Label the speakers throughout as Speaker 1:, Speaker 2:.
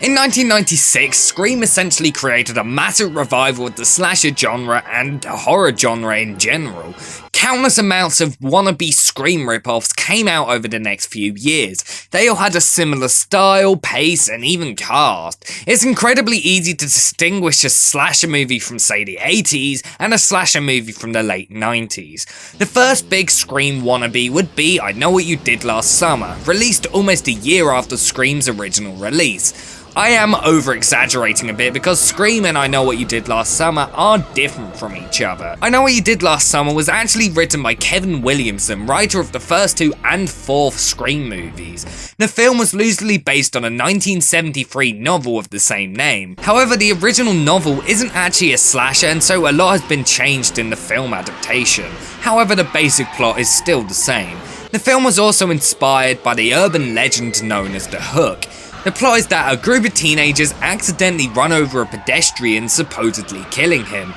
Speaker 1: In 1996, Scream essentially created a massive revival of the slasher genre and the horror genre in general. Countless amounts of wannabe Scream ripoffs came out over the next few years. They all had a similar style, pace, and even cast. It's incredibly easy to distinguish a slasher movie from, say, the 80s and a slasher movie from the late 90s. The first big Scream wannabe would be I Know What You Did Last Summer, released almost a year after Scream's original release. I am over-exaggerating a bit because Scream and I Know What You Did Last Summer are different from each other. I Know What You Did Last Summer was actually written by Kevin Williamson, writer of the first two and fourth Scream movies. The film was loosely based on a 1973 novel of the same name. However, the original novel isn't actually a slasher, and so a lot has been changed in the film adaptation. However, the basic plot is still the same. The film was also inspired by the urban legend known as The Hook. The plot is that a group of teenagers accidentally run over a pedestrian, supposedly killing him.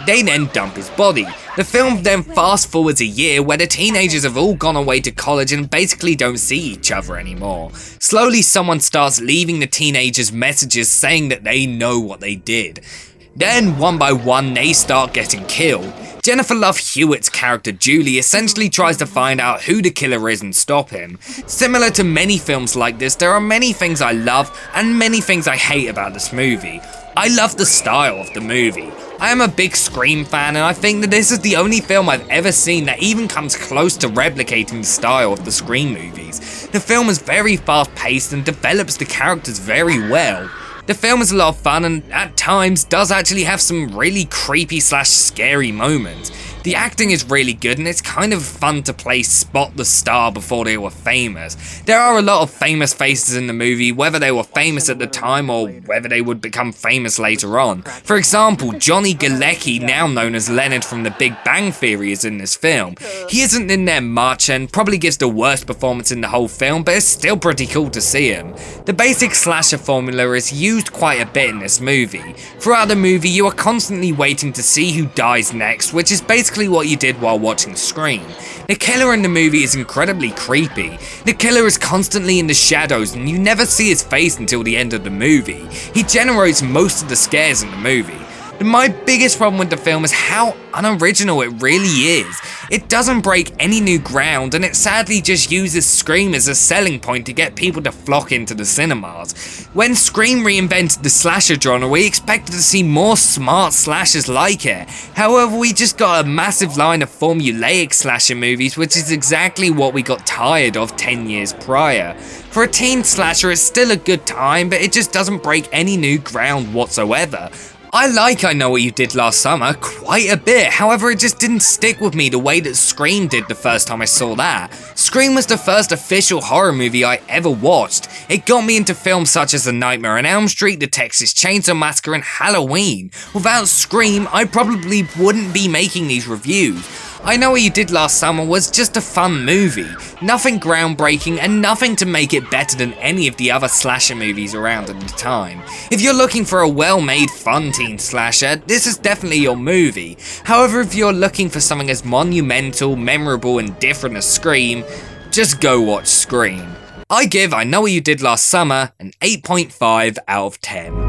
Speaker 1: They then dump his body. The film then fast forwards a year where the teenagers have all gone away to college and basically don't see each other anymore. Slowly someone starts leaving the teenagers messages saying that they know what they did. Then, one by one, they start getting killed. Jennifer Love Hewitt's character Julie essentially tries to find out who the killer is and stop him. Similar to many films like this, there are many things I love and many things I hate about this movie. I love the style of the movie. I am a big Scream fan, and I think that this is the only film I've ever seen that even comes close to replicating the style of the Scream movies. The film is very fast-paced and develops the characters very well. The film is a lot of fun and at times does actually have some really creepy / scary moments. The acting is really good and it's kind of fun to play Spot the Star before they were famous. There are a lot of famous faces in the movie, whether they were famous at the time or whether they would become famous later on. For example, Johnny Galecki, now known as Leonard from The Big Bang Theory, is in this film. He isn't in there much and probably gives the worst performance in the whole film, but it's still pretty cool to see him. The basic slasher formula is used quite a bit in this movie. Throughout the movie, you are constantly waiting to see who dies next, which is basically what you did while watching Scream. The killer in the movie is incredibly creepy. The killer is constantly in the shadows and you never see his face until the end of the movie. He generates most of the scares in the movie. My biggest problem with the film is how unoriginal it really is. It doesn't break any new ground and it sadly just uses Scream as a selling point to get people to flock into the cinemas. When Scream reinvented the slasher genre, we expected to see more smart slashers like it. However, we just got a massive line of formulaic slasher movies, which is exactly what we got tired of 10 years prior. For a teen slasher, it's still a good time, but it just doesn't break any new ground whatsoever. I like I Know What You Did Last Summer quite a bit, however it just didn't stick with me the way that Scream did the first time I saw that. Scream was the first official horror movie I ever watched. It got me into films such as The Nightmare on Elm Street, The Texas Chainsaw Massacre, and Halloween. Without Scream, I probably wouldn't be making these reviews. I Know What You Did Last Summer was just a fun movie. Nothing groundbreaking and nothing to make it better than any of the other slasher movies around at the time. If you're looking for a well-made fun teen slasher, this is definitely your movie. However, if you're looking for something as monumental, memorable and different as Scream, just go watch Scream. I give I Know What You Did Last Summer an 8.5 out of 10.